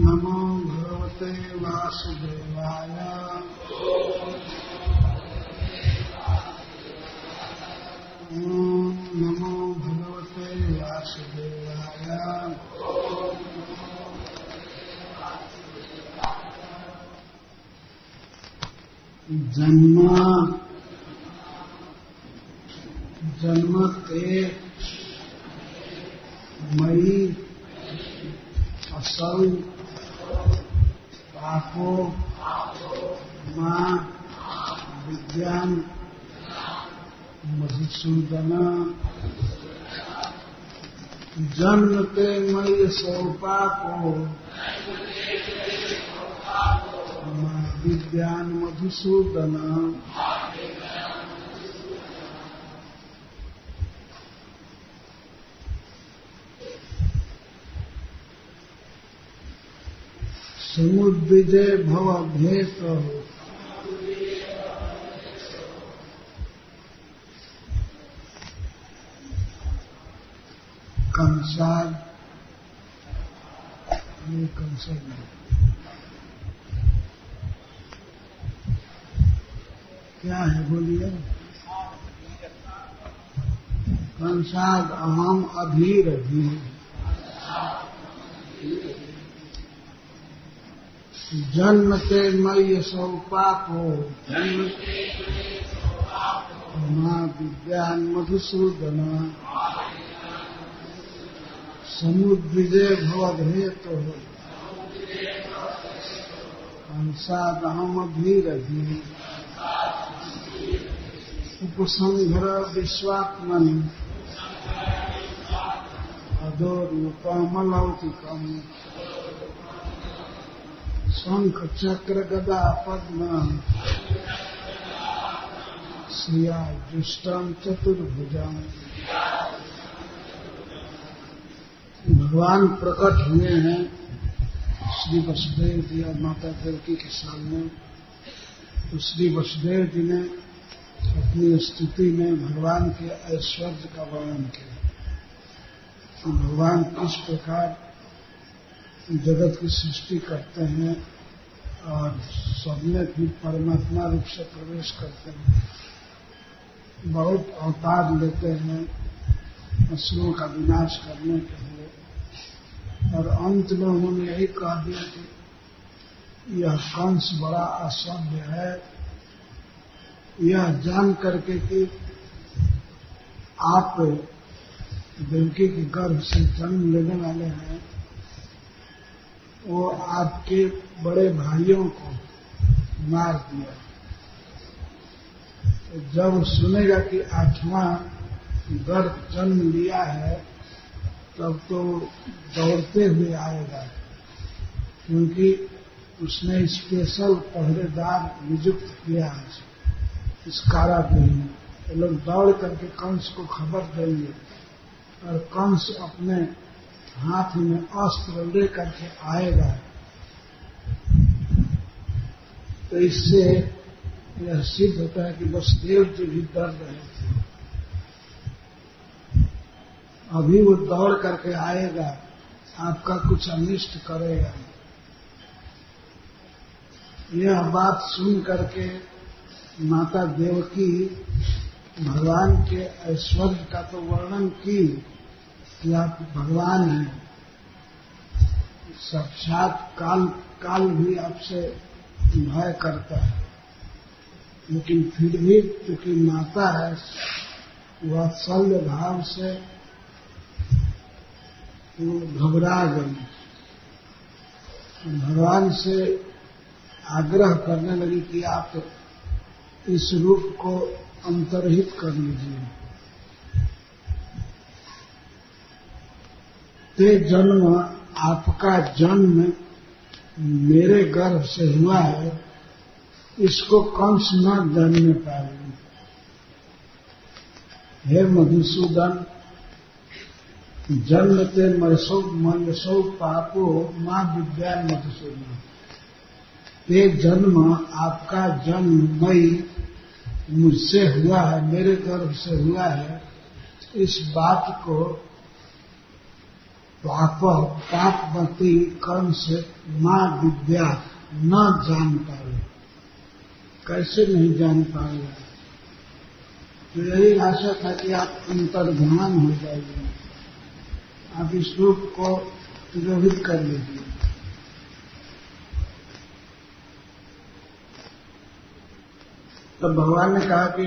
नमो भगवते वासुदेवाय। ओम नमो भगवते वासुदेवाय। जन्मते मयि असौ पापो मां विद्यान् मधुसूदन। जन्मते मयि असौ पापो मां विद्यान् मधुसूदन। समुद्विजय भवभेत कंसाद क्या है बोलिए। कंसाद अहम अधीर धीर। जन्मते मयि असौ पापो मां विद्यान् मधुसूदन। समुद्विजय भवभेतो कंसादहम् अधीरधीः। उपसंहर विश्वात्मनि अधोरूपमलौकिकम्। शंख चक्र गदा पद्म श्रिया जुष्टम चतुर्भुजम। भगवान प्रकट हुए हैं श्री वसुदेव जी और माता देवकी के सामने। तो श्री वसुदेव जी ने अपनी स्तुति में भगवान के ऐश्वर्य का वर्णन किया। तो भगवान किस प्रकार जगत की सृष्टि करते हैं और सबने फिर परमात्मा रूप से प्रवेश करते हैं। बहुत अवतार लेते हैं असुरों का विनाश करने के लिए। और अंत में उन्होंने यही कह दिया कि यह कंस बड़ा असभ्य है। यह जान करके कि आप देवकी के गर्भ से जन्म लेने वाले हैं, वो आपके बड़े भाइयों को मार दिया। जब सुनेगा कि 8वां गर्भ जन्म लिया है तब तो दौड़ते हुए आएगा, क्योंकि उसने स्पेशल पहरेदार नियुक्त किया है इस कारागृह में। तो लोग दौड़ करके कंस को खबर देंगे और कंस अपने हाथ में अस्त्र लेकर के आएगा। तो इससे यह सिद्ध होता है कि वसुदेव जी भी डर रहे थे। अभी वो दौड़ करके आएगा, आपका कुछ अनिष्ट करेगा। यह बात सुन करके माता देवकी भगवान के ऐश्वर्य का तो वर्णन की कि आप भगवान हैं, साक्षात काल भी आपसे भय करता है। लेकिन फिर भी क्योंकि माता है, वात्सल्य भाव से वो घबरा गई। भगवान से आग्रह करने लगी कि आप इस रूप को अंतर्हित कर लीजिए। ते जन्म, आपका जन्म मेरे गर्भ से हुआ है, इसको कंस न जानने पाएंगे। हे मधुसूदन, जन्मते मयसौ पापो मां विद्यान् मधुसूदन। ते जन्म, आपका जन्म मई मुझसे हुआ है, मेरे गर्भ से हुआ है। इस बात को पापवती कंस मां विद्या न जान पाए। कैसे नहीं जान पाएगा? तो यही आशा था कि आप अंतर्ध्यान हो जाइए, आप इस रूप को तिरोहित कर लीजिए। तो भगवान ने कहा कि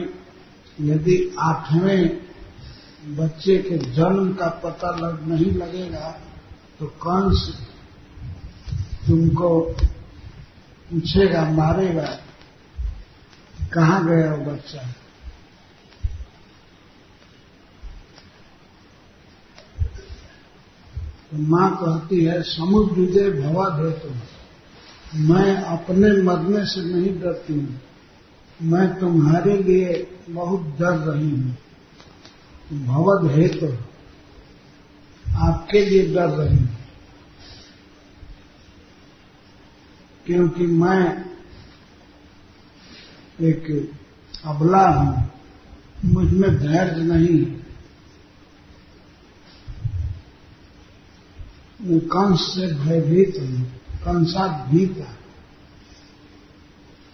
यदि 8वें बच्चे के जन्म का पता नहीं लगेगा तो कंस तुमको पूछेगा, मारेगा, कहाँ गया वो बच्चा। तो मां कहती है, समुद्र भवद है तुम, मैं अपने मरने से नहीं डरती हूं, मैं तुम्हारे लिए बहुत डर रही हूं। भवद है तो आपके लिए डर रही हूं, क्योंकि मैं एक अबला हूं, मुझमें धैर्य नहीं है। मैं कंस से भयभीत हूं, कंसाभीता,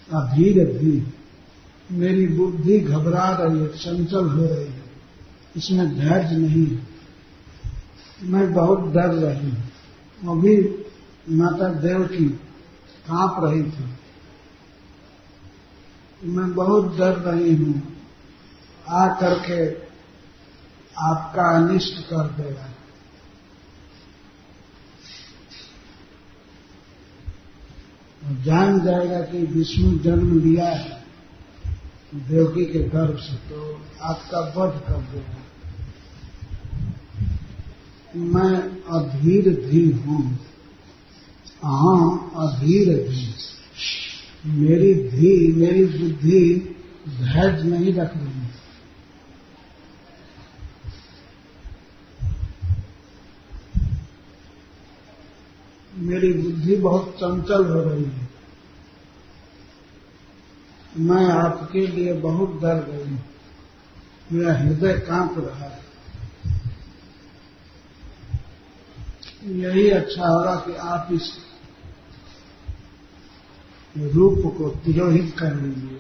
अधीर भी, मेरी बुद्धि घबरा रही है, चंचल हो रही है, इसमें धैर्य नहीं है, मैं बहुत डर रही हूं। अभी माता देवकी कांप रही थी, मैं बहुत डर रही हूं, आ करके आपका अनिष्ट कर देगा। जान जाएगा कि विष्णु जन्म लिया है देवकी के गर्भ से, तो आपका वध कर देगा। मैं अधीर भी हूं, हाँ अधीर भी, मेरी बुद्धि धैर्य नहीं रख रही। मेरी बुद्धि बहुत चंचल हो रही है, मैं आपके लिए बहुत डर गई, मेरा हृदय कांप रहा है। यही अच्छा होगा कि आप इस रूप को तिरोहित कर लीजिए।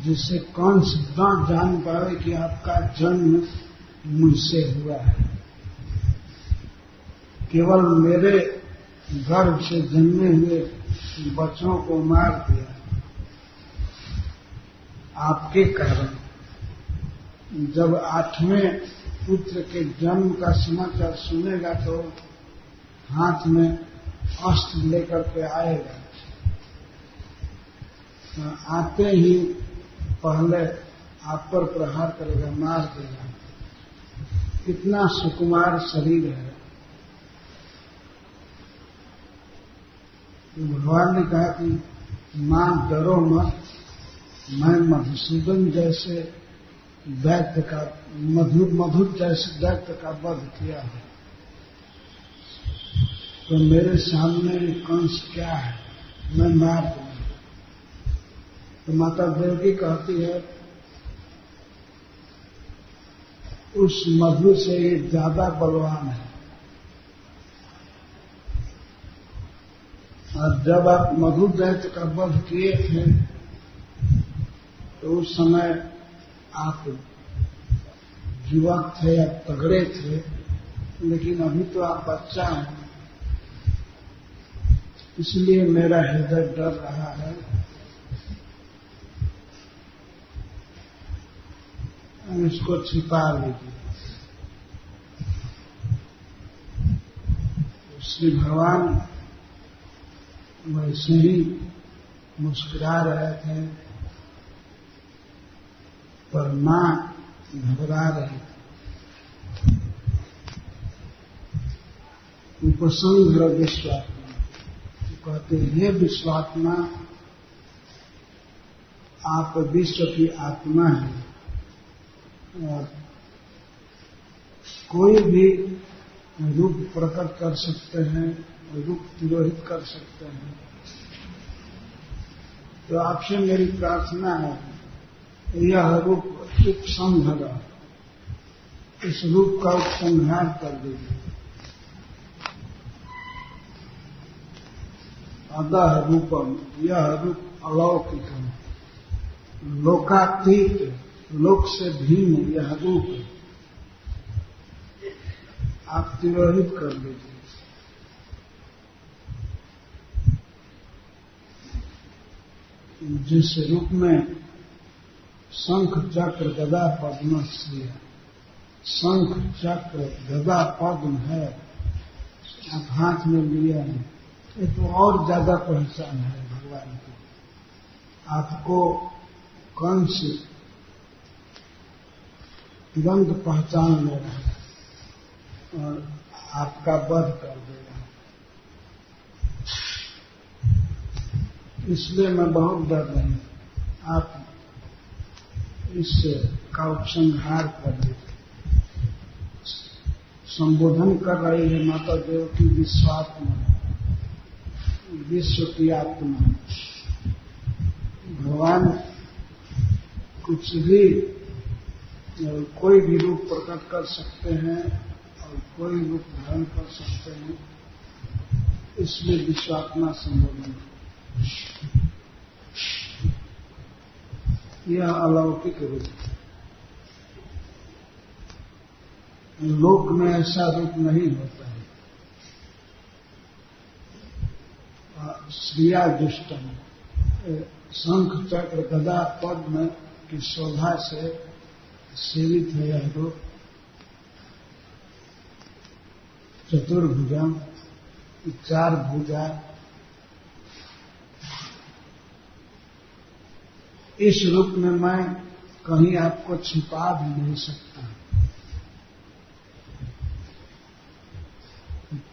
जिससे कंस न जान पाए कि आपका जन्म मुझसे हुआ है। केवल मेरे गर्भ से जन्मे हुए बच्चों को मार दिया आपके कारण। जब 8वें पुत्र के जन्म का समाचार सुनेगा तो हाथ में अस्त्र लेकर के आएगा, आते ही पहले आप पर प्रहार करेगा, मार देगा। कितना सुकुमार शरीर है। भगवान ने कहा कि मां डरो मत, मैं मधुसूदन जैसे दैत्य का मधुर जैसे दैत्य का वध किया है, तो मेरे सामने कंस क्या है, मैं मार दूंगा। तो माता देवकी कहती है उस मधु से ये ज्यादा बलवान है। और जब आप मधु दैत्य का वध किए थे तो उस समय आप युवक थे, आप तगड़े थे, लेकिन अभी तो आप बच्चा हैं, इसलिए मेरा हृदय डर रहा है। हम इसको छिपा लीजिए। श्री भगवान वैसे ही मुस्कुरा रहे थे, पर मां घबरा रही थी। उपसंग्र विश्वात्मा कहते हैं, विश्वात्मा आप विश्व की आत्मा है और कोई भी रूप प्रकट कर सकते हैं, रूप तिरोहित कर सकते हैं। तो आपसे मेरी प्रार्थना है यह रूप उपसंहर, इस रूप का उपसंहार कर दीजिए। अदह रूपम, यह रूप अलौकिकम, लोकातीत, लोक से भिन्न यह रूप आप तिरोहित कर लीजिए। जिस रूप में शंख चक्र गदा पद्म श्री, शंख चक्र गदा पद्म है, आप हाथ में लिया है, ये तो और ज्यादा पहचान है भगवान की। आपको कंस तुरंत पहचान ले रहा है और आपका वध कर देगा। इसलिए मैं बहुत डर रही हूं, आप इसका उपसंहार कर दीजिए। संबोधन कर रही है माता देवकी विश्वात्मा, विश्व की आत्मा। भगवान कुछ भी, कोई भी रूप प्रकट कर सकते हैं और कोई रूप धारण कर सकते हैं, इसलिए विश्वात्मा संबोधन। यह अलौकिक रूप, लोक में ऐसा रूप नहीं होता है। श्रिया दुष्टम, शंख चक्र गदा पद्म की शोभा से सेवित है यह रूप। चतुर्भुजा, चार भुजा, इस रूप में मैं कहीं आपको छिपा भी नहीं सकता।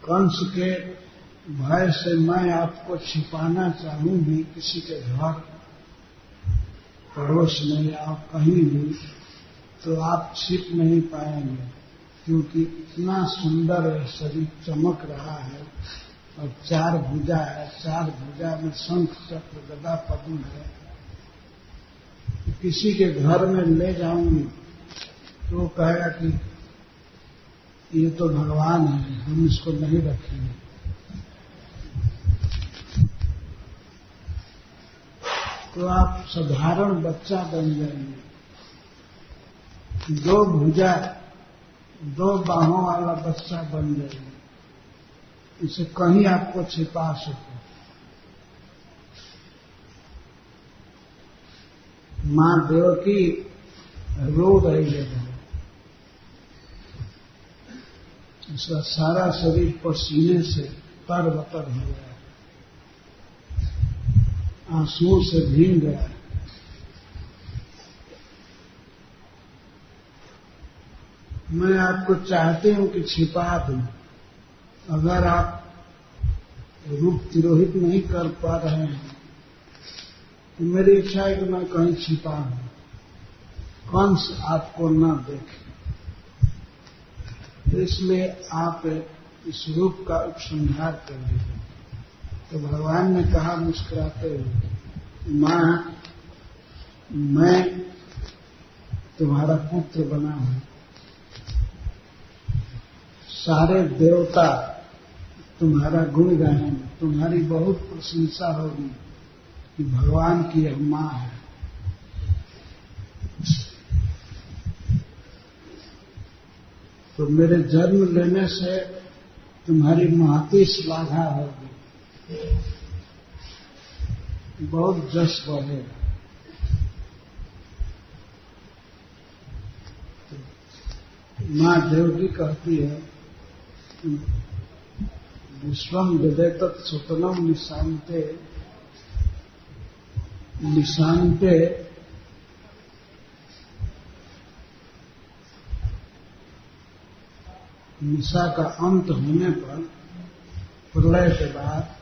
कंस के भय से मैं आपको छिपाना चाहूंगी किसी के घर, पड़ोस में या कहीं भी, तो आप छिप नहीं पाएंगे, क्योंकि इतना सुंदर शरीर चमक रहा है और चार भुजा है, चार भुजा में शंख चक्र गदा पद्म है। किसी के घर में ले जाऊंगी तो वो कहेगा कि ये तो भगवान है, हम इसको नहीं रखेंगे। तो आप साधारण बच्चा बन जाएंगे। दो भुजा, दो बाहों वाला बच्चा बन जाएंगे, इसे कहीं आपको छिपा सके। मां देवकी रो रही है, उसका सारा शरीर पसीने से तरबतर हो गया, आंसुओं से भीग गया। मैं आपको चाहती हूं कि छिपा दूं। अगर आप रूप तिरोहित नहीं कर पा रहे हैं तो मेरी इच्छा है कि मैं कहीं छिपा दूं, कंस आपको न देखे। तो इसलिए आप इस रूप का उपसंहार कर लीजिए। तो भगवान ने कहा मुस्कुराते हुए, मां, मैं तुम्हारा पुत्र बना हूं। सारे देवता तुम्हारा गुण गाएंगे, तुम्हारी बहुत प्रशंसा होगी कि भगवान की यह मां है। तो मेरे जन्म लेने से तुम्हारी महती श्लाघा होगी, बहुत जश बढ़ेगा। मां देवकी कहती है, विश्वम विदेतत् सुतनम निशांते, निशांते निशा का अंत होने पर, प्रलय के बाद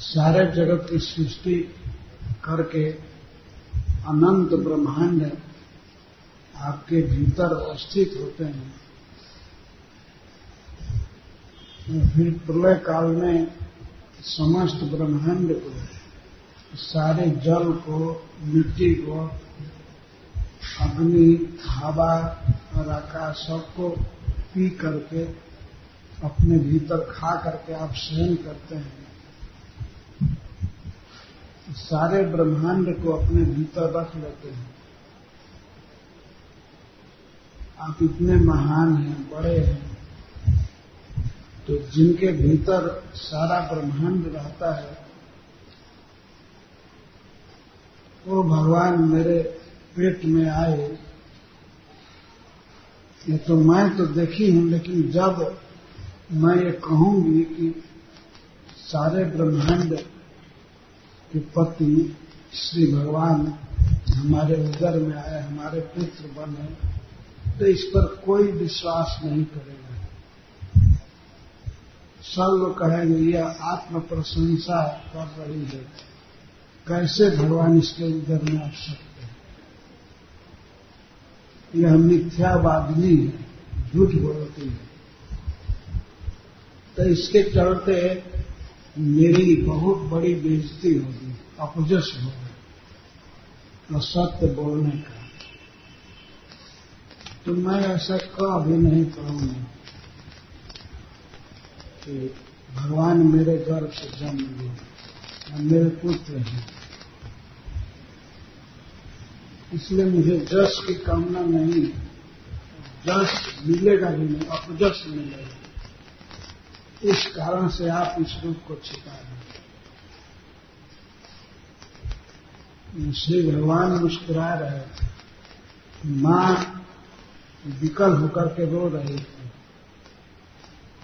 सारे जगत की सृष्टि करके अनंत ब्रह्मांड आपके भीतर अवस्थित होते हैं। फिर प्रलय काल में समस्त ब्रह्मांड को, सारे जल को, मिट्टी को, अग्नि, हवा और आकाश सबको पी करके अपने भीतर खा करके आप शयन करते हैं। सारे ब्रह्मांड को अपने भीतर रख लेते हैं। आप इतने महान हैं, बड़े हैं, तो जिनके भीतर सारा ब्रह्मांड रहता है वो भगवान मेरे पेट में आए, ये तो मैं तो देखी हूं, लेकिन जब मैं ये कहूंगी कि सारे ब्रह्मांड के पति श्री भगवान हमारे उदर में आए, हमारे पुत्र बने, तो इस पर कोई विश्वास नहीं करेगा। सब लोग कहेंगे यह आत्म प्रशंसा कर रही है, कैसे भगवान इसके उदर में आ सकते हैं, यह मिथ्यावादिनी है, झूठ बोलती है। तो इसके चलते मेरी बहुत बड़ी बेइज्जती होगी, अपजस होगा और सत्य बोलने का। तो मैं ऐसा कभी नहीं कहूंगा कि भगवान मेरे गर्भ से जन्म लिए, मेरे पुत्र हैं, इसलिए मुझे जस की कामना नहीं, जस मिलेगा भी नहीं, अपजस मिलेगा। इस कारण से आप इस रूप को छिपा रहे हैं। श्री भगवान मुस्कुरा रहे थे, मां विकल होकर के रो रही थी,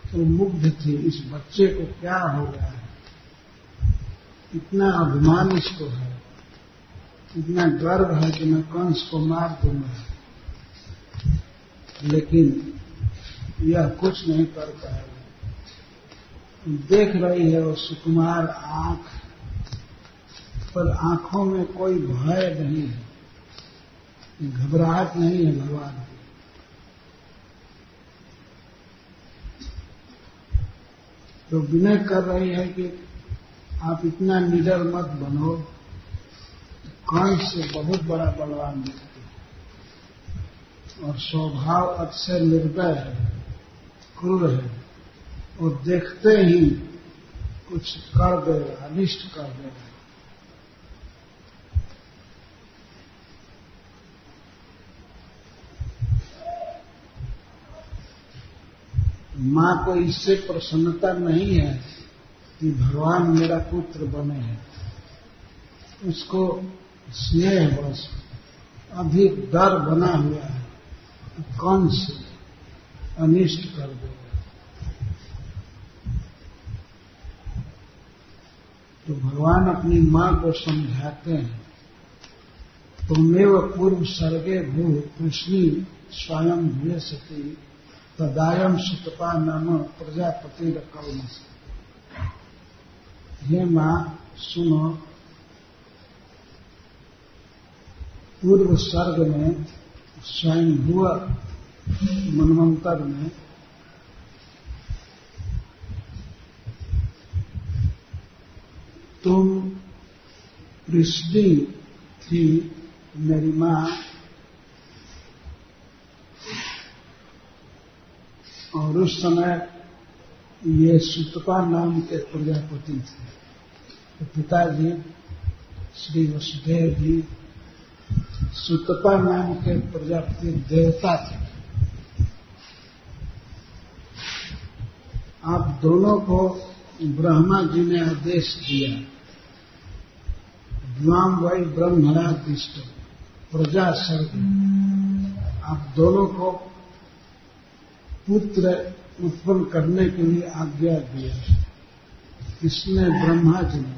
तो मुग्ध थी, इस बच्चे को क्या हो गया है, इतना अभिमान इसको है, इतना गर्व है कि मैं कंस को मार दूंगा, लेकिन यह कुछ नहीं कर पाएगा। देख रही है वो सुकुमार आंख, पर आंखों में कोई भय नहीं है, घबराहट नहीं है भगवान की। तो विनय कर रही है कि आप इतना निडर मत बनो, कंस से बहुत बड़ा बलवान व्यक्ति और स्वभाव अतिशय निर्दय है, क्रूर है, और देखते ही कुछ कर देगा, अनिष्ट कर देगा। मां को इससे प्रसन्नता नहीं है कि भगवान मेरा पुत्र बने हैं, उसको स्नेह बस अधिक डर बना हुआ है, कंस अनिष्ट कर देगा। तो भगवान अपनी मां को समझाते हैं, तुमेव पूर्व सर्गे भू कृष्णी स्वयं हुए सती तदायम सुतपा नाम प्रजापति रकौम। हे मां सुनो, पूर्व सर्ग में स्वयं हुआ मनवंतर में तुम कृष्णी थी मेरी मां, और उस समय ये सुतपा नाम के प्रजापति थे। तो पिताजी श्री वसुदेव जी सुतपा नाम के प्रजापति देवता थे। आप दोनों को ब्रह्मा जी ने आदेश दिया, द्वाम वै ब्रह्मणादिष्ट प्रजा सर्ग, आप दोनों को पुत्र उत्पन्न करने के लिए आज्ञा दिया। इसने ब्रह्मा जी ने,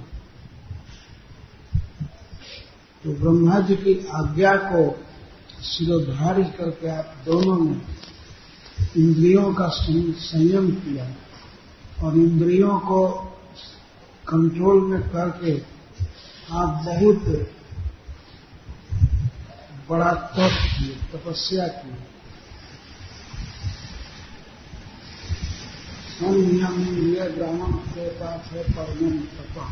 तो ब्रह्मा जी की आज्ञा को शिरोधार्य करके आप दोनों ने इंद्रियों का संयम किया और इंद्रियों को कंट्रोल में करके आप बहुत बड़ा तप किए, तपस्या की। संयम इंद्रिय ग्रामम देता थे परम तपा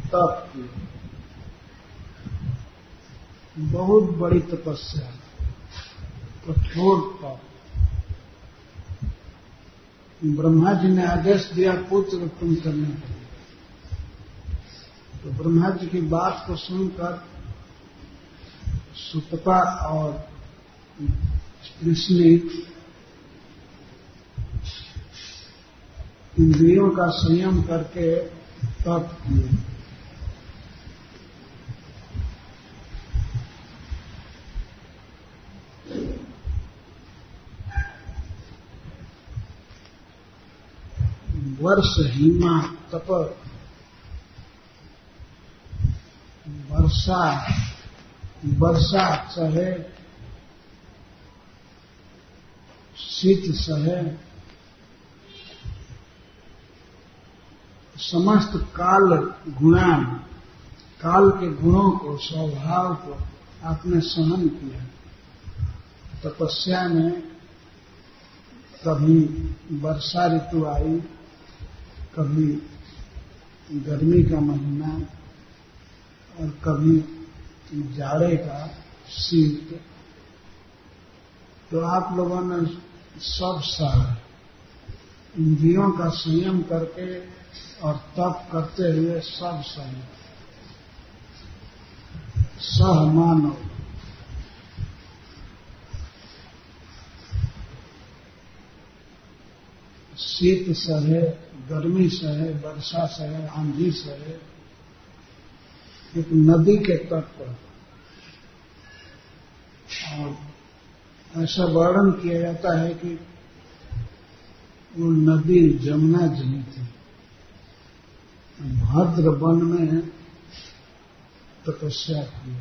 तप की बहुत बड़ी तपस्या, कठोर तप। ब्रह्मा जी ने आदेश दिया पुत्र उत्पन्न करने के लिए, तो ब्रह्मा जी की बात को सुनकर सुतपा और कृष्ण इंद्रियों का संयम करके तप किए। वर्ष हिमा तप, वर्षा सहे, शीत सहे, समस्त काल गुणान, काल के गुणों को, स्वभाव को आपने सहन किया। तपस्या में कभी वर्षा ऋतु आई, कभी गर्मी का महीना और कभी जाड़े का शीत, तो आप लोगों ने सब सहा। इंद्रियों का संयम करके और तप करते हुए सब सहे। सह मानव, शीत सहे, गर्मी सहे, वर्षा सहे, आंधी सहे। एक नदी के तट पर, और ऐसा वर्णन किया जाता है कि वो नदी जमुना जी थी। भद्र वन में तपस्या की।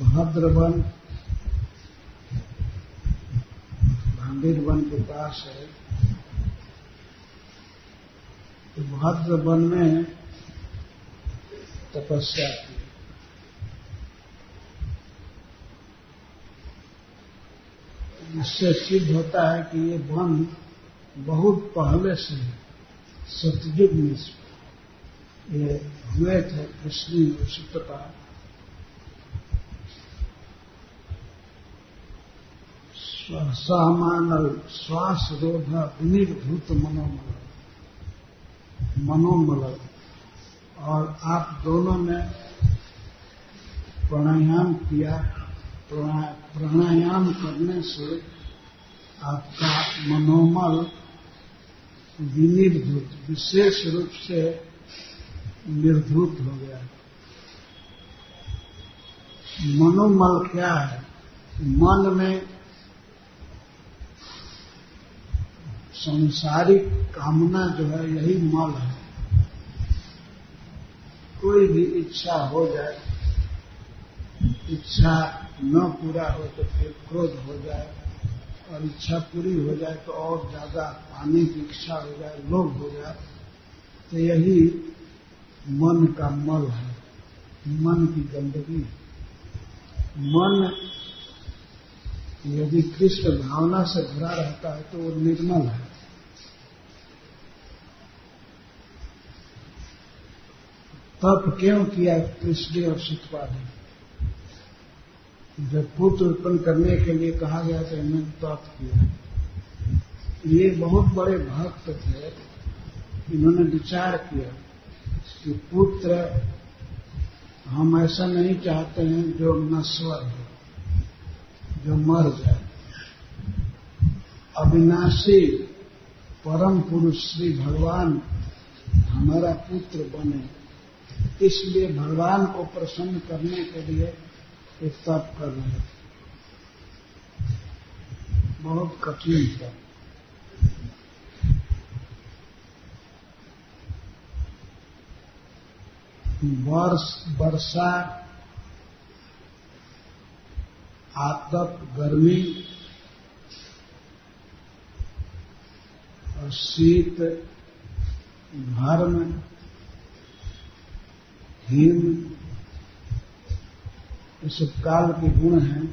भद्र वन भांडीर वन के पास है। तो भद्र वन में तपस्या की। इससे सिद्ध होता है कि ये वन बहुत पहले से सतयुग में ये हुए थे। कृष्ण सुतपा सहमानल श्वास रोध विनिर्भूत मनोमल, और आप दोनों ने प्राणायाम किया। प्राणायाम करने से आपका मनोमल विनिर्भूत, विशेष रूप से निर्धूत हो गया। मनोमल क्या है? मन में सांसारिक कामना जो है, यही मल है। कोई भी इच्छा हो जाए, इच्छा न पूरा हो तो फिर क्रोध हो जाए, और इच्छा पूरी हो जाए तो और ज्यादा पाने की इच्छा हो जाए, लोभ हो जाए, तो यही मन का मल है, मन की गंदगी। मन यदि कृष्ण भावना से भरा रहता है तो वो निर्मल है। तप क्यों किया कृष्ण और सुतपा ने? जब पुत्र उत्पन्न करने के लिए कहा गया तो इन्होंने तप किया। ये बहुत बड़े भक्त थे। इन्होंने विचार किया कि पुत्र हम ऐसा नहीं चाहते हैं जो नश्वर हो, जो मर जाए। अविनाशी परम पुरुष श्री भगवान हमारा पुत्र बने, इसलिए भगवान को प्रसन्न करने के लिए एक तप कर रहे थे। बहुत कठिन था। वर्षा, आतप, गर्मी और शीत, घर्म, हिम, ये सब काल के गुण हैं।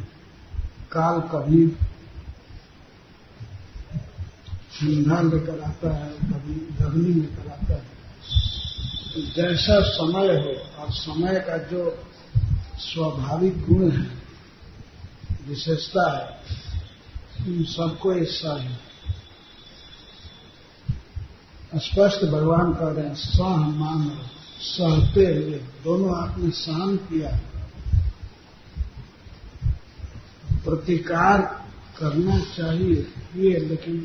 काल कभी ठंडा लेकर आता है, कभी गर्मी लेकर आता है। तो जैसा समय हो और समय का जो स्वाभाविक गुण है, विशेषता है, उन सबको ऐसा है। स्पष्ट भगवान कह रहे हैं, सह मान, सहते हुए, दोनों आपने सहन किया। प्रतिकार करना चाहिए, लेकिन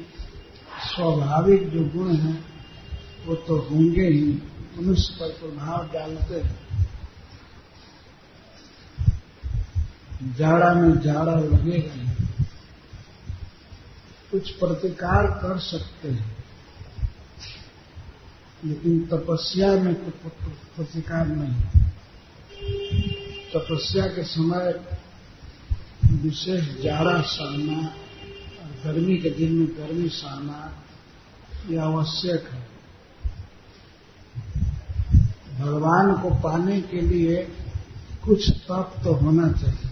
स्वाभाविक जो गुण हैं वो तो होंगे ही, मनुष्य पर प्रभाव डालते हैं। जाड़ा में जाड़ा लगेगा ही, कुछ प्रतिकार कर सकते हैं, लेकिन तपस्या में तो प्रतिकार नहीं। तपस्या के समय विशेष जाड़ा सहना और गर्मी के दिन में गर्मी सहना यह आवश्यक है। भगवान को पाने के लिए कुछ तप तो होना चाहिए।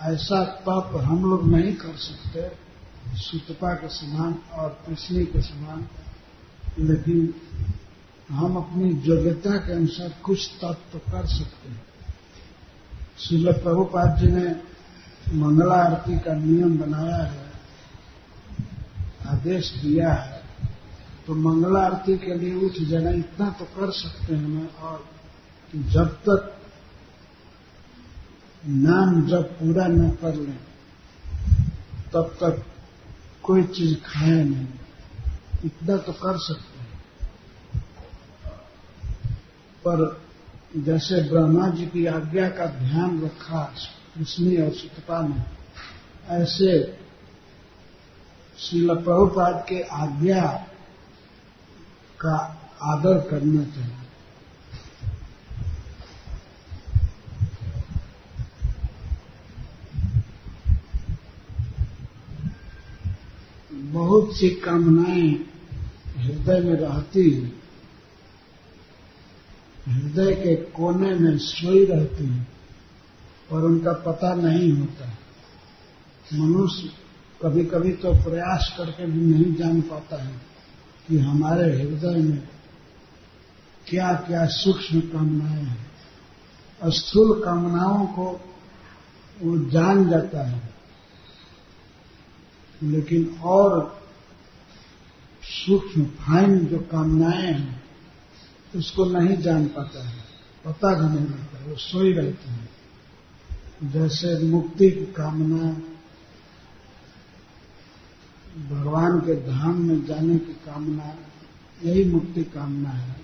ऐसा तप हम लोग नहीं कर सकते सुतपा के समान और कृष्ण के समान, लेकिन हम अपनी योग्यता के अनुसार कुछ तप तो कर सकते हैं। श्रील प्रभुपाद जी ने मंगला आरती का नियम बनाया है, आदेश दिया है। तो मंगला आरती के लिए उठ जाना, इतना तो कर सकते हैं हमें। और जब तक नाम जब पूरा न कर लें तब तक कोई चीज खाए नहीं, इतना तो कर सकते हैं। पर जैसे ब्रह्मा जी की आज्ञा का ध्यान रखा कृष्ण और सुतपा ने, ऐसे श्रील प्रभुपाद के आज्ञा का आदर करना चाहिए। बहुत सी कामनाएं हृदय में रहती हैं, हृदय के कोने में सोई रहती हैं, और उनका पता नहीं होता। मनुष्य कभी कभी तो प्रयास करके भी नहीं जान पाता है कि हमारे हृदय में क्या क्या सूक्ष्म कामनाएं हैं। स्थूल कामनाओं को वो जान जाता है, लेकिन और सूक्ष्म फाइन जो कामनाएं हैं उसको नहीं जान पाता है, पता भी नहीं रहता, वो सोई रहती है। जैसे मुक्ति की कामना, भगवान के धाम में जाने की कामना, यही मुक्ति कामना है।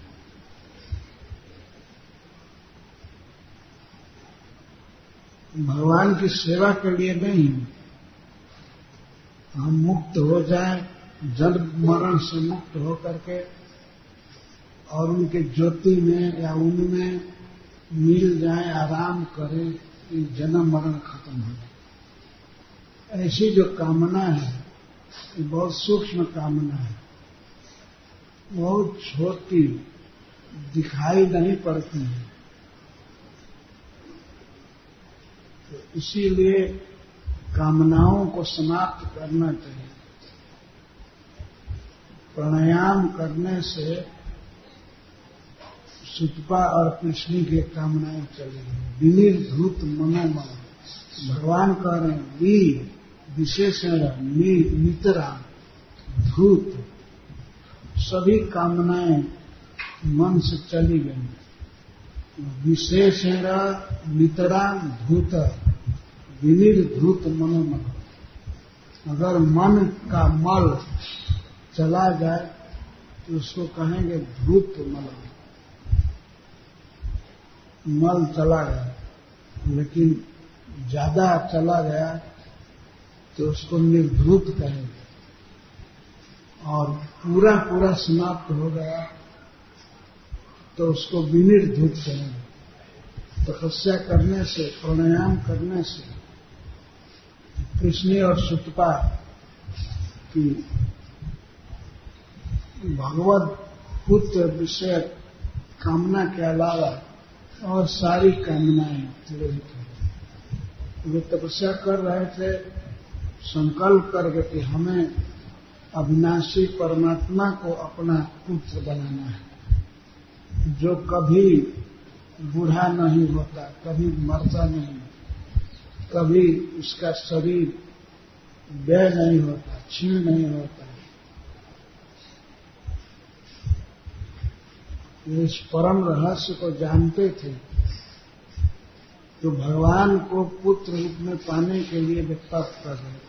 भगवान की सेवा के लिए नहीं, हम मुक्त हो जाएं, जन्म मरण से मुक्त हो करके और उनके ज्योति में या उनमें मिल जाएं, आराम करें, कि जन्म मरण खत्म हो जाए। ऐसी जो कामना है ये बहुत सूक्ष्म कामना है, बहुत छोटी, दिखाई नहीं पड़ती है। तो इसीलिए कामनाओं को समाप्त करना चाहिए। प्राणायाम करने से सुतपा और कृष्ण की कामनाएं चलेगी। विनिर्धूत मनोमन, भगवान कह रहे हैं वी विशेषण नितरा धूत, सभी कामनाएं मन से चली गई। विशेषण नितरा धूत, विनिर्धूत मनोमन। अगर मन का मल चला जाए तो उसको कहेंगे धूत मल, मल चला गया। लेकिन ज्यादा चला गया तो उसको निर्धूत कहेंगे, और पूरा पूरा समाप्त हो गया तो उसको विनिर्धूत कहेंगे। तपस्या करने से, प्राणायाम करने से कृष्ण और सुतपा की भगवत पुत्र विषय कामना के अलावा और सारी कामनाएं तिरोहित हो। वे तपस्या कर रहे थे, संकल्प करके कि हमें अविनाशी परमात्मा को अपना पुत्र बनाना है, जो कभी बूढ़ा नहीं होता, कभी मरता नहीं, कभी उसका शरीर व्यय नहीं होता, क्षीण नहीं होता। इस परम रहस्य को जानते थे तो भगवान को पुत्र रूप में पाने के लिए वे तप कर रहे थे।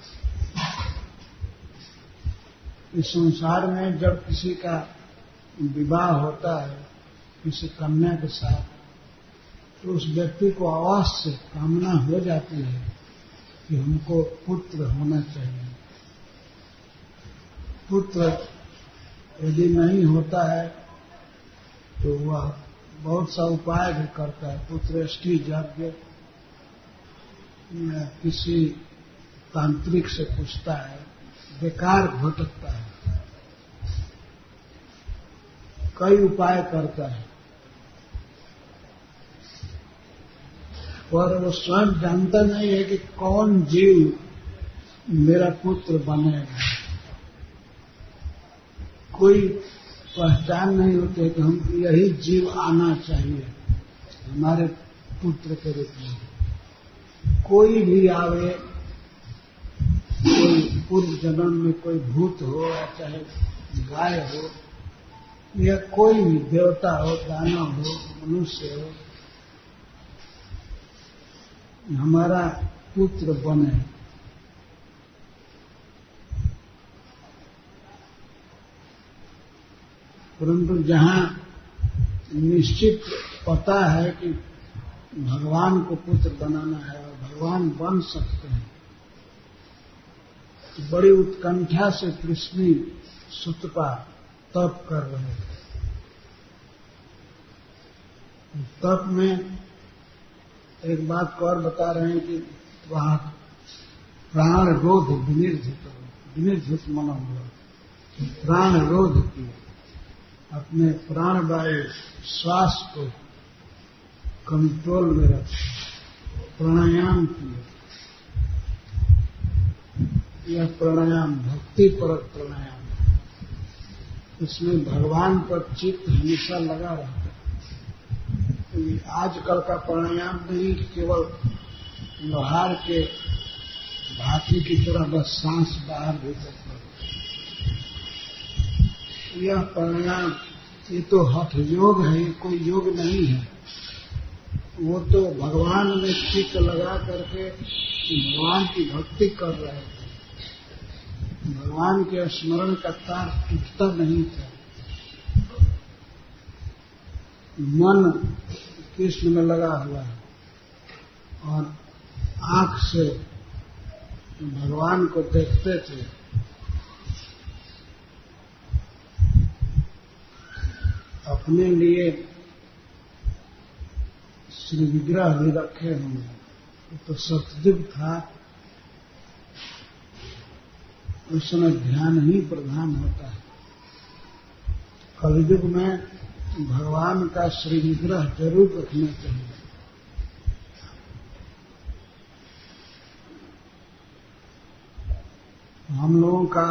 इस संसार में जब किसी का विवाह होता है किसी कन्या के साथ, तो उस व्यक्ति को अवश्य कामना हो जाती है कि हमको पुत्र होना चाहिए। पुत्र यदि नहीं होता है तो वह बहुत सा उपाय भी करता है। पुत्रेष्टि यज्ञ किसी तांत्रिक से पूछता है, बेकार भटकता है, कई उपाय करता है, पर वो स्वयं जानता नहीं है कि कौन जीव मेरा पुत्र बनेगा। कोई पहचान नहीं होती है कि हम यही जीव आना चाहिए हमारे पुत्र के रूप में। कोई भी आवे, कोई पूर्व जन्म में कोई भूत हो या चाहे गाय हो या कोई भी देवता हो, दानव हो, मनुष्य हो, हमारा पुत्र बने। परंतु जहां निश्चित पता है कि भगवान को पुत्र बनाना है और भगवान बन सकते हैं, तो बड़ी उत्कंठा से कृष्णी सुतपा तप कर रहे थे। तप में एक बात को और बता रहे हैं कि वहां प्राण रोध विनिर्धित मनो हुआ, प्राण रोध किया, अपने प्राण वायु श्वास को कंट्रोल में रखा, प्राणायाम किया। यह प्राणायाम भक्ति परक प्राणायाम, इसमें भगवान पर चित्त हमेशा लगा रहता है। आजकल का प्राणायाम नहीं केवल लोहार के भाती की तरह बस सांस बाहर भीतर कर। यह प्राणायाम ये तो हठ योग है, ये कोई योग नहीं है। वो तो भगवान में चित्त लगा करके भगवान की भक्ति कर रहे थे। भगवान के स्मरण का तार टूटता नहीं था। मन कृष्ण में लगा हुआ है और आंख से भगवान को देखते थे। अपने लिए श्री विग्रह भी रखे होंगे। तो सतयुग था, उस समय ध्यान ही प्रधान होता है। कलयुग में भगवान का श्री विग्रह जरूर रखना चाहिए। हम लोगों का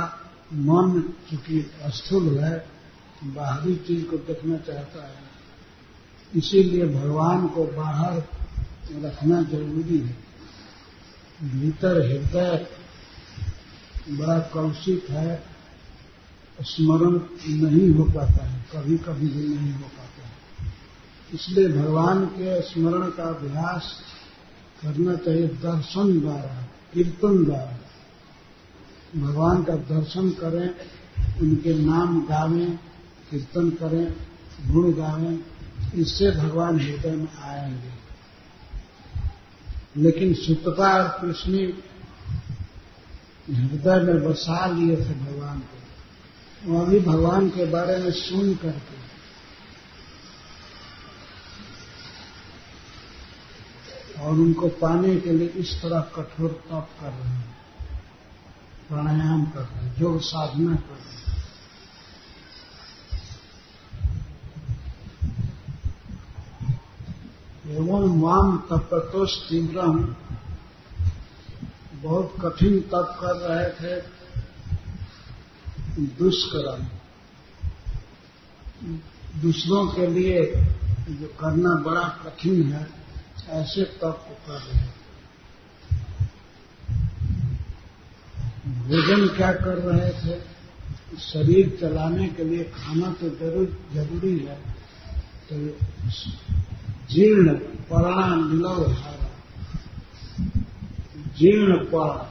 मन चूंकि स्थूल है, बाहरी चीज को देखना चाहता है, इसीलिए भगवान को बाहर रखना जरूरी है। भीतर हृदय बड़ा कलुषित है, स्मरण नहीं हो पाता है, कभी कभी भी नहीं हो पाता है। इसलिए भगवान के स्मरण का अभ्यास करना चाहिए दर्शन द्वारा, कीर्तन द्वारा। भगवान का दर्शन करें, उनके नाम गावें, कीर्तन करें, गुण गावें, इससे भगवान हृदय में आएंगे। लेकिन सुतपा और कृष्णी हृदय में बसा लिए थे भगवान को। वह भी भगवान के बारे में सुन करके और उनको पाने के लिए इस तरह कठोर तप कर रहे हैं, प्राणायाम कर रहे हैं, योग साधना कर रहे हैं। एवं वाम तपतोष तीव्रम, बहुत कठिन तप कर रहे थे। दुष्कर्म, दूसरों के लिए जो करना बड़ा कठिन है, ऐसे तप को कर रहे हैं। भोजन क्या कर रहे थे? शरीर चलाने के लिए खाना तो जरूरी है। तो जीर्ण परा निलव हारा, जीर्ण परा,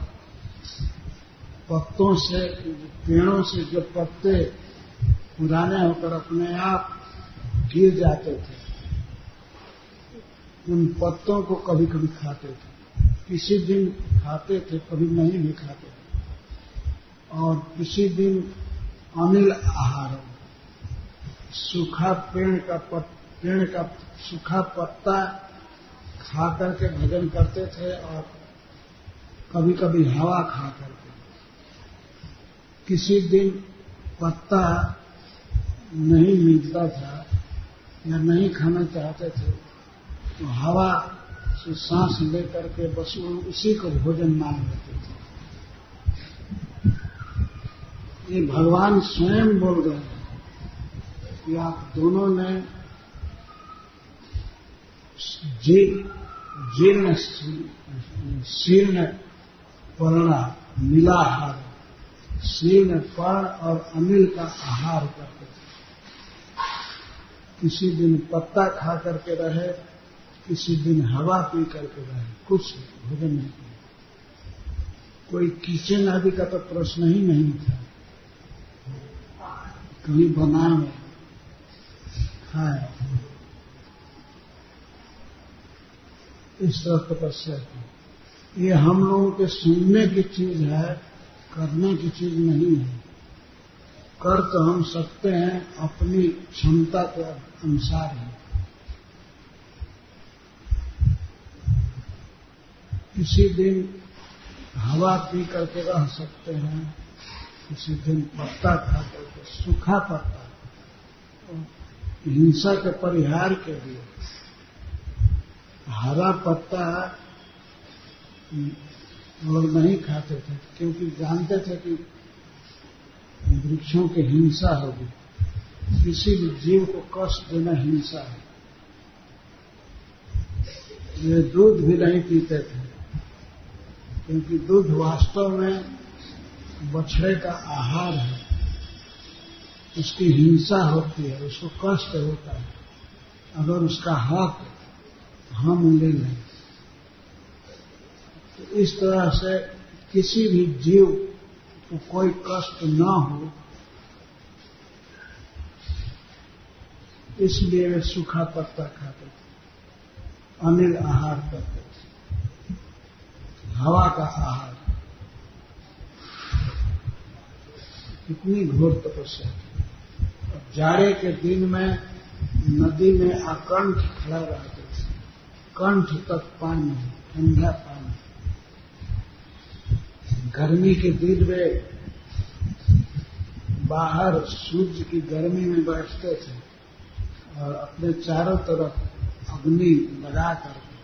पत्तों से, पेड़ों से जो पत्ते पुराने होकर अपने आप गिर जाते थे, उन पत्तों को कभी कभी खाते थे। किसी दिन खाते थे, कभी नहीं भी खाते थे। और किसी दिन अनिल आहार, सूखा पेड़ का सूखा पत्ता खा करके भोजन करते थे, और कभी कभी हवा खा करके। किसी दिन पत्ता नहीं मिलता था या नहीं खाना चाहते थे, तो हवा से सांस लेकर के बस उसी को भोजन मान लेते थे। ये भगवान स्वयं बोल रहे हैं कि आप दोनों ने जीर्ण शीर्ण पर्णा नीलाहार, शीर्ण पर्ण और अनिल का आहार करते थे। किसी दिन पत्ता खा करके रहे, किसी दिन हवा पी करके रहे, कुछ भोजन नहीं किया। कोई किचन आदि का तो प्रश्न ही नहीं था, कहीं बनाए खाए, इस तरह तपस्या की। ये हम लोगों के सुनने की चीज है, करने की चीज नहीं है। कर तो हम सकते हैं अपनी क्षमता के अनुसार है। किसी दिन हवा पी करके रह सकते हैं, किसी दिन पत्ता खा करके, सूखा पत्ता, हिंसा के परिहार के लिए। हरा पत्ता लोग नहीं खाते थे, क्योंकि जानते थे कि वृक्षों की हिंसा होगी, किसी भी जीव को कष्ट देना हिंसा है। वे दूध भी नहीं पीते थे, क्योंकि दूध वास्तव में बछड़े का आहार है, उसकी हिंसा होती है, उसको कष्ट होता है। अगर उसका हक हम ले लें, तो इस तरह से किसी भी जीव को कोई कष्ट न हो, इसलिए वे सूखा पत्ता खाते थे, अनिल आहार करते थे, हवा का आहार। कितनी घोर तपस्या थी। जाड़े के दिन में नदी में आकंठ खड़ा रहते थे, कंठ तक पानी, ठंडा पानी। गर्मी के दिन में बाहर सूर्य की गर्मी में बैठते थे और अपने चारों तरफ अग्नि लगा करके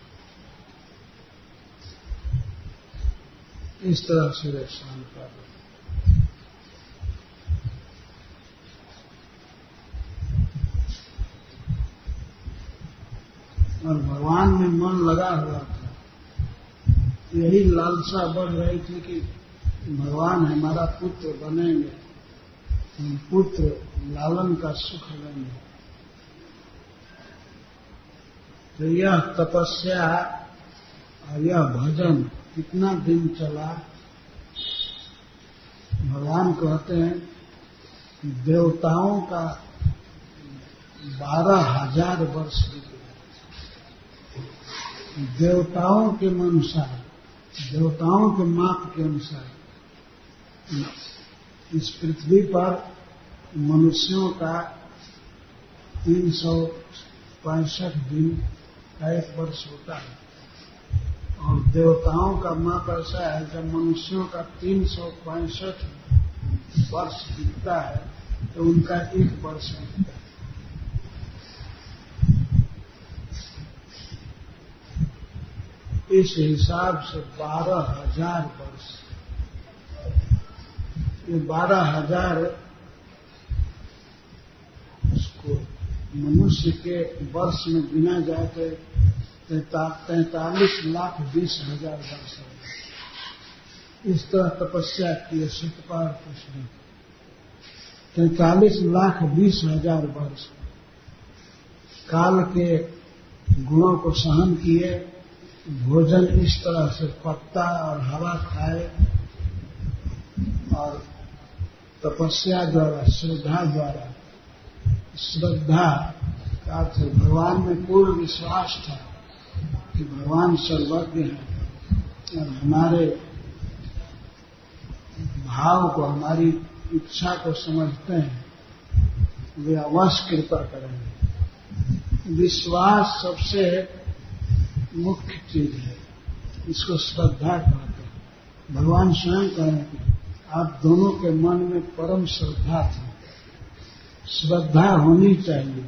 इस तरह से वे शांत कर रहे। और भगवान में मन लगा हुआ था, यही लालसा बढ़ रही थी कि भगवान हमारा पुत्र बनेंगे, हम पुत्र लालन का सुख लेंगे। तो यह तपस्या और यह भजन कितना दिन चला? भगवान कहते हैं कि देवताओं का 12,000 वर्ष बीते। देवताओं के अनुसार, देवताओं के माप के अनुसार इस पृथ्वी पर मनुष्यों का 365 दिन का 1 वर्ष होता है, और देवताओं का माप ऐसा है जब मनुष्यों का 365 वर्ष बीतता है तो उनका 1 वर्ष बीतता है। इस हिसाब से 12,000 वर्ष ये 12,000 उसको मनुष्य के वर्ष में गिना जाए तो 43,20,000 वर्ष है। इस तरह तपस्या की शतपाल कृष्ण 43,20,000 वर्ष काल के गुणों को सहन किए, भोजन इस तरह से पत्ता और हवा खाए और तपस्या द्वारा श्रद्धा का अर्थ भगवान में पूर्ण विश्वास था कि भगवान सर्वज्ञ है और हमारे भाव को, हमारी इच्छा को समझते हैं, वे अवश्य कृपा करेंगे। विश्वास सबसे मुख्य चीज है, इसको श्रद्धा कहते हैं। भगवान स्वयं कह रहे हैं कि आप दोनों के मन में परम श्रद्धा थी, श्रद्धा होनी चाहिए।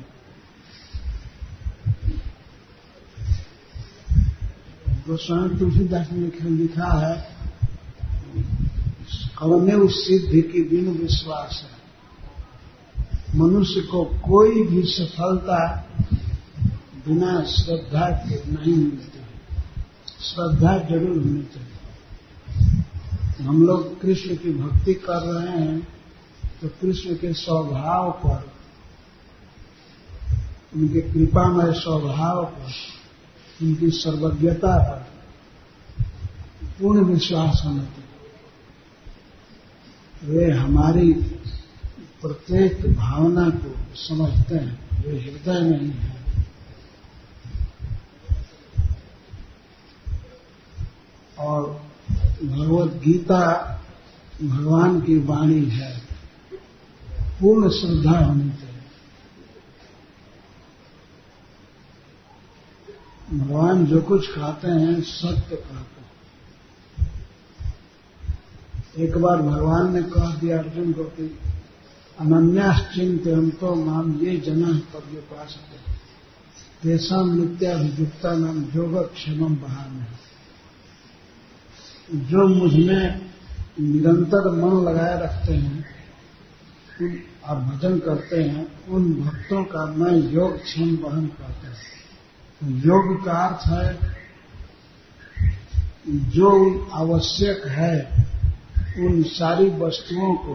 गोस्वामी तुलसीदास ने लिखा है, कर्मेव सिद्धि की बिनु विश्वास है। मनुष्य को कोई भी सफलता बिना श्रद्धा के नहीं मिलती। श्रद्धा जरूर होनी चाहिए। हम लोग कृष्ण की भक्ति कर रहे हैं तो कृष्ण के स्वभाव पर, उनके कृपामय स्वभाव पर, उनकी सर्वज्ञता पर पूर्ण विश्वास होना चाहिए। वे हमारी प्रत्येक भावना को समझते हैं, वे हृदय नहीं है। और भगवत गीता भगवान की वाणी है, पूर्ण श्रद्धा होनी चाहिए। भगवान जो कुछ कहते हैं सत्य कहते हैं। एक बार भगवान ने कह दिया अर्जुन को कि अनन्याश्चिंत्यन्तो माम ये जना पर्युपासते तेषां नित्याभियुक्ता नाम योगक्षेमं वहामि। जो मुझ में निरंतर मन लगाए रखते हैं और भजन करते हैं, उन भक्तों का मैं योगक्षेम वहन करता हूं। योग का अर्थ है जो आवश्यक है उन सारी वस्तुओं को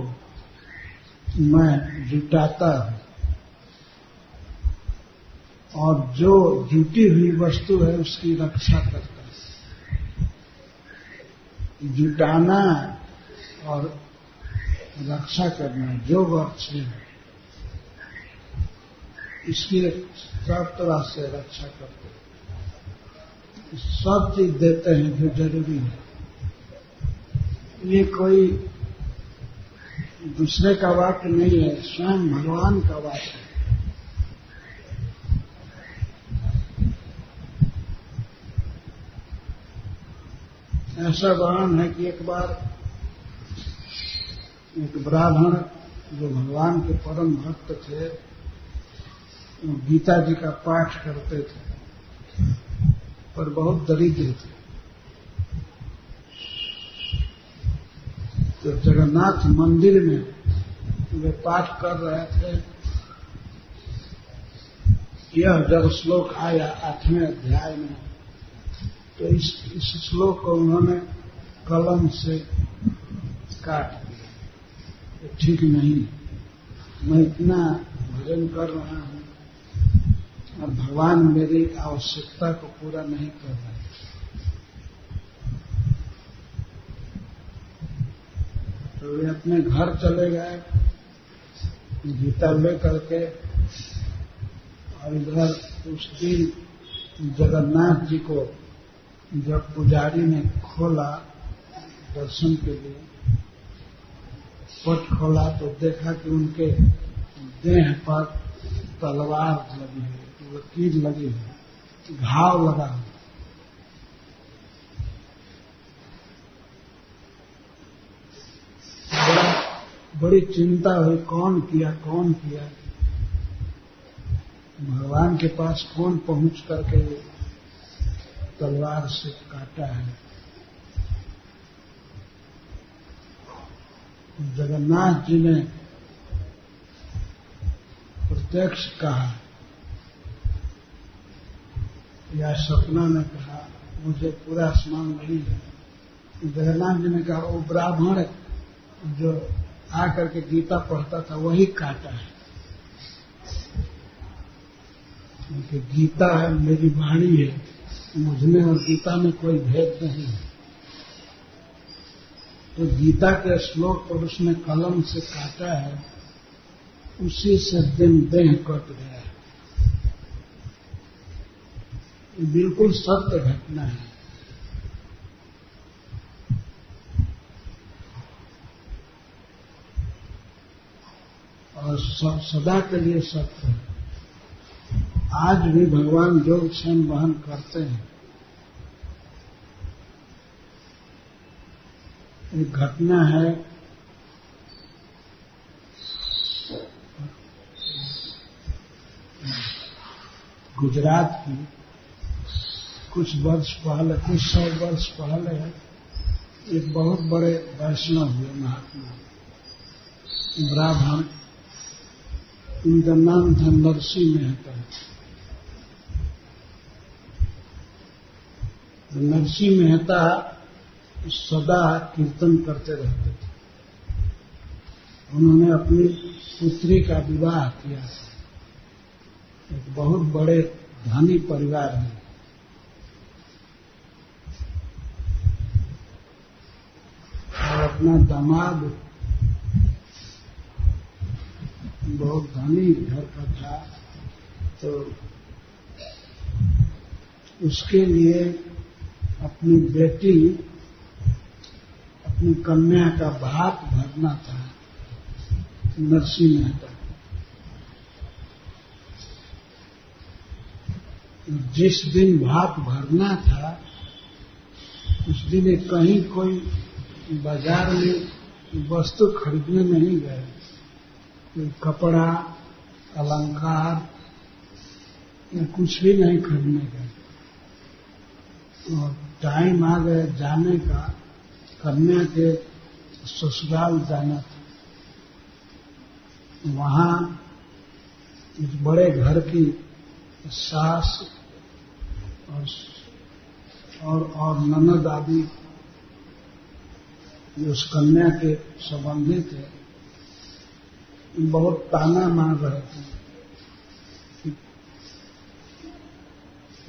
मैं जुटाता हूं, और जो जुटी हुई वस्तु है उसकी रक्षा करता है। जुटाना और रक्षा करना योग अर्थ है। इसकी सब तरह से रक्षा करते हैं, सब चीज देते हैं जो जरूरी है। ये कोई दूसरे का वाक्य नहीं है, स्वयं भगवान का वाक्य है। ऐसा वर्णन है कि एक बार एक ब्राह्मण जो भगवान के परम भक्त थे, वो गीता जी का पाठ करते थे, पर बहुत दरिद्र थे। तो जगन्नाथ मंदिर में वे पाठ कर रहे थे। यह जब श्लोक आया 8वें अध्याय में, तो इस श्लोक को उन्होंने कलम से काट दिया। तो ठीक नहीं, मैं इतना भजन कर रहा हूं और भगवान मेरी आवश्यकता को पूरा नहीं कर रहे। तो वे अपने घर चले गए गीता ले करके, और इधर उस दिन जगन्नाथ जी को जब पुजारी ने खोला दर्शन के लिए, पट खोला तो देखा कि उनके देह पर तलवार लगी है, लकीर लगी है, घाव लगा है। बड़ी चिंता हुई, कौन किया। भगवान के पास कौन पहुंच करके तलवार से काटा है। जगन्नाथ जी ने प्रत्यक्ष कहा या सपना ने कहा, मुझे पूरा स्मरण नहीं है। जगन्नाथ जी ने कहा वो ब्राह्मण जो आकर के गीता पढ़ता था वही काटा है, क्योंकि गीता है मेरी वाणी है, मुझमें और गीता में कोई भेद नहीं है। तो गीता के श्लोक पर उसने कलम से काटा है, उसी से दिन देह कट गया है। बिल्कुल सत्य घटना है। और सदा के लिए सत्य है। आज भी भगवान योग स्वयं वहन करते हैं। एक घटना है, गुजरात की, कुछ वर्ष पहले, कुछ 100 वर्ष पहले एक बहुत बड़े वैष्णव हुए महात्मा ब्राह्मण, उनका नाम था नरसिंह मेहता। नरसिंह मेहता सदा कीर्तन करते रहते थे। उन्होंने अपनी पुत्री का विवाह किया था एक बहुत बड़े धनी परिवार में। और अपना दामाद बहुत धनी घर का था, तो उसके लिए अपनी बेटी, अपनी कन्या का भात भरना था नरसिंह मेहता। जिस दिन भात भरना था उस दिन कहीं कोई बाजार में वस्तु खरीदने नहीं गए, कोई कपड़ा, अलंकार या कुछ भी नहीं खरीदने गए। और टाइम आ गया जाने का, कन्या के ससुराल जाना था। वहां इस बड़े घर की सास और ननद आदि जो उस कन्या के संबंधी थे, बहुत ताना मार रहे थे कि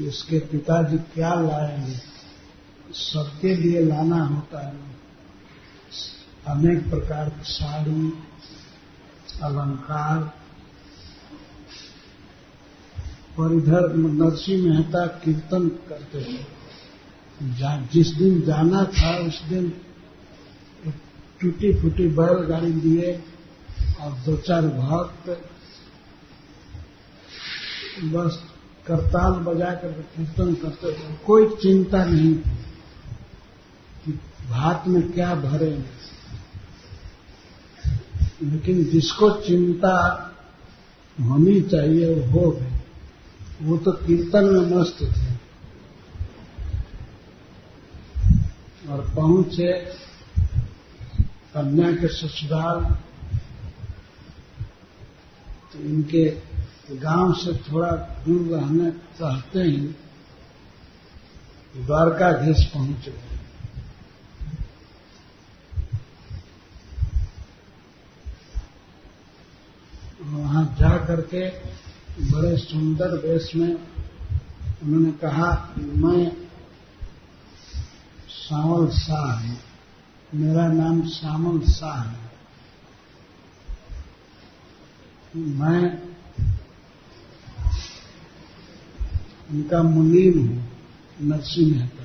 इसके पिताजी क्या लाएंगे, सबके लिए लाना होता है, अनेक प्रकार की साड़ी, अलंकार। और इधर नरसिंह मेहता कीर्तन करते थे। जिस दिन जाना था उस दिन टूटी फूटी बैलगाड़ी लिए और 2-4 भक्त बस करताल बजा कर कीर्तन करते थे। कोई चिंता नहीं थी कि भात में क्या भरेंगे, लेकिन जिसको चिंता होनी चाहिए वो हो गई। वो तो कीर्तन में मस्त थे और पहुंचे कन्या के ससुराल। तो इनके गांव से थोड़ा दूर रहने चाहते ही द्वारकाधीश पहुंच गए। वहां जा करके बड़े सुंदर वेश में उन्होंने कहा, मैं सावल शाह हूं, मेरा नाम श्यामल शाह है, मैं उनका मुनीम हूं नरसिंह मेहता।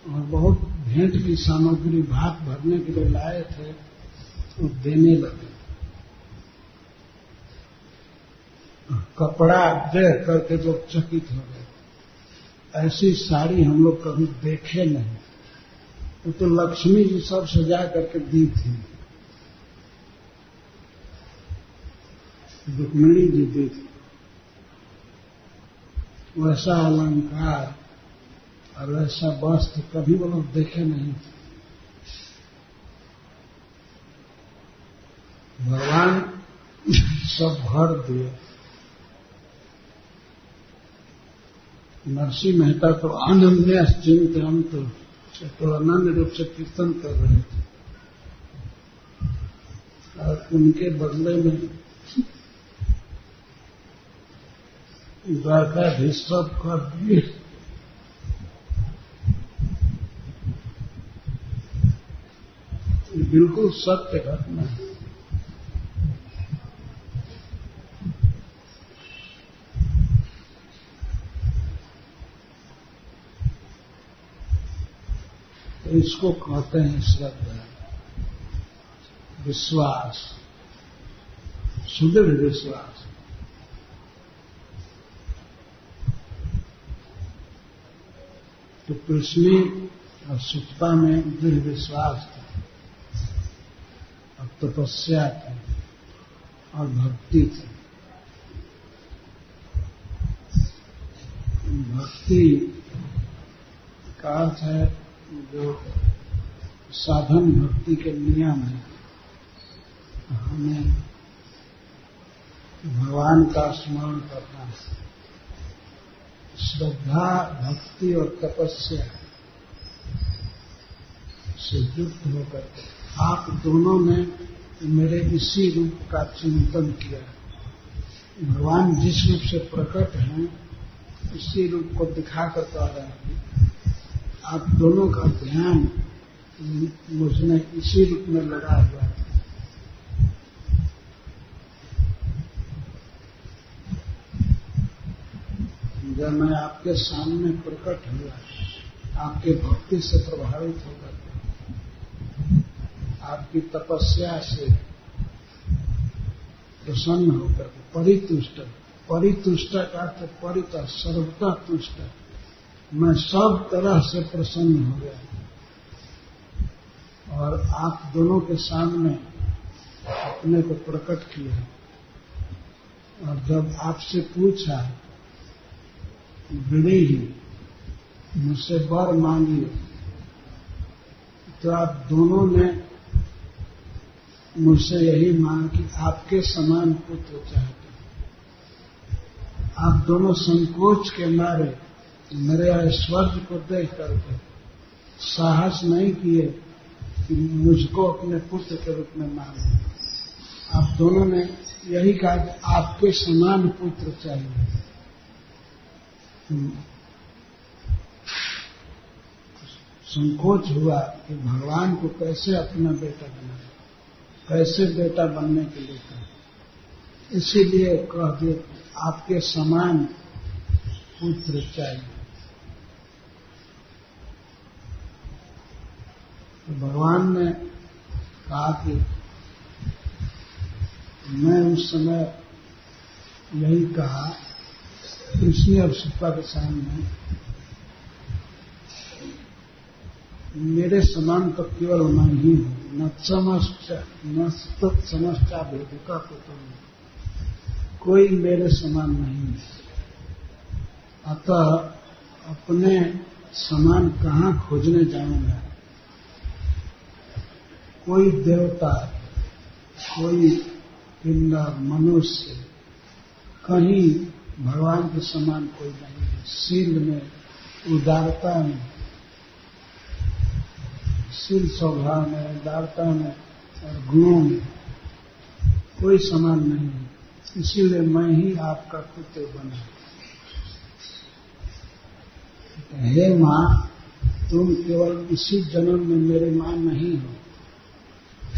और बहुत भेंट की सामग्री भात भरने के लिए लाए थे, तो देने लगे। कपड़ा देख करके लोग चकित हो गए। ऐसी साड़ी हम लोग कभी देखे नहीं। वो तो लक्ष्मी जी सब सजा करके दी थी, रुक्मिणी जी दी थी। वैसा अलंकार और वैसा वस्त्र कभी वो लोग देखे नहीं थे। भगवान सब भर दिए। नरसिंह मेहता तो अनन्य चिंतन तो अनन्य रूप से कीर्तन कर रहे थे और उनके बदले में द्वारकाधीश सब कर दिए। बिल्कुल सत्य घटना है। तो इसको कहते हैं श्रद्धा, विश्वास, सुदृढ़ विश्वास। तो पृथ्वी और सुतपा में दृढ़ विश्वास था और तपस्या थी और भक्ति थी। भक्ति का अर्थ है जो साधन भक्ति के नियम है। हमें भगवान का स्मरण करना है। श्रद्धा, भक्ति और तपस्या से युक्त होकर आप दोनों ने मेरे इसी रूप का चिंतन किया। भगवान जिस रूप से प्रकट हैं इसी रूप को दिखाकर कह रहे हैं आप दोनों का ध्यान मुझमें इसी रूप में लगा हुआ है। जब मैं आपके सामने प्रकट हुआ, आपके भक्ति से प्रभावित होकर, आपकी तपस्या से प्रसन्न होकर, परितुष्ट का अर्थ परित, सर्वथा तुष्ट, मैं सब तरह से प्रसन्न हो गया और आप दोनों के सामने अपने को प्रकट किया। और जब आपसे पूछा विनय ही मुझसे वर मांगिए, तो आप दोनों ने मुझसे यही मांगा कि आपके समान पुत्र चाहते। आप दोनों संकोच के मारे मेरे ऐश्वर्य को देख करके साहस नहीं किए कि मुझको अपने पुत्र के रूप में मांगे। आप दोनों ने यही कहा कि आपके समान पुत्र चाहिए। संकोच हुआ कि भगवान को कैसे अपना बेटा बनाए, कैसे बेटा बनने के लिए कहा। इसीलिए कह दिए आपके समान पुत्र चाहिए। तो भगवान ने कहा कि मैं उस समय यही कहा कृष्ण और सुप्पा के सामने, मेरे समान तो केवल मैं ही हूं, न समस्या भेदिका को तो कोई मेरे समान नहीं है। अतः अपने समान कहाँ खोजने जाऊंगा। कोई देवता, कोई किन्नर, मनुष्य, कहीं भगवान के समान कोई नहीं है। शील में, उदारता में, शील स्वभाव में, उदारता में और गुणों में कोई समान नहीं है। इसीलिए मैं ही आपका पुत्र बना। हे मां, तुम केवल इसी जन्म में मेरी मां नहीं हो,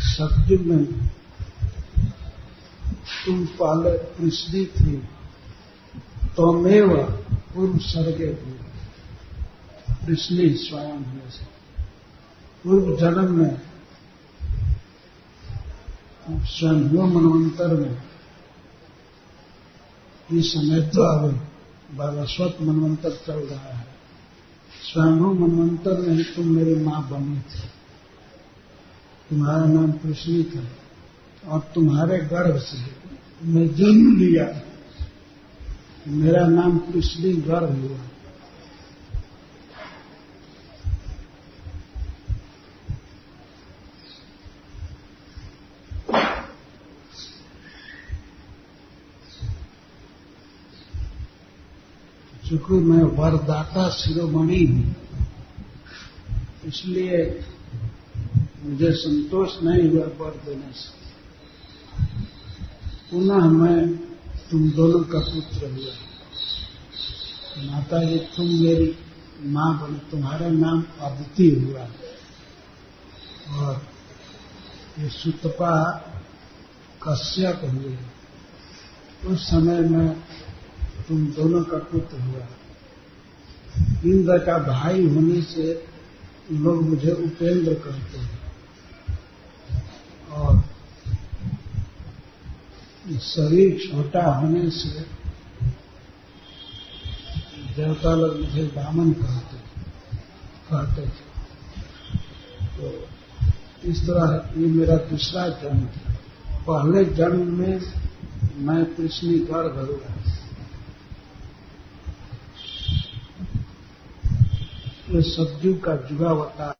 सतयुग में तुम पहले पृथ्वी थी, त्वमेव पूर्व सर्गे थी। पृथ्वी स्वयं हुए से पूर्व जन्म में स्वयं मनवंतर में, इस समय तो अब बारहस्वत मनवंतर चल रहा है। स्वयंभू मनवंतर में ही तुम मेरी मां बनी थी। तुम्हारा नाम पृथ्वी था और तुम्हारे गर्भ से मैं जन्म लिया, मेरा नाम पृथ्वी गर्भ हुआ। चूंकि मैं वरदाता शिरोमणि हूं, इसलिए मुझे संतोष नहीं हुआ वर देने से। पुनः मैं तुम दोनों का पुत्र हुआ। माता जी तुम मेरी मां बने, तुम्हारा नाम अदिति हुआ और ये सुतपा कश्यप हुए। उस समय में तुम दोनों का पुत्र हुआ। इंद्र का भाई होने से लोग मुझे उपेंद्र कहते हैं और शरीर छोटा होने से देवता लोग मुझे वामन कहते थे। तो इस तरह ये मेरा दूसरा जन्म था। पहले जन्म में मैं कृष्ण गर्भ हुआ। ये सतयुग का जुगावतार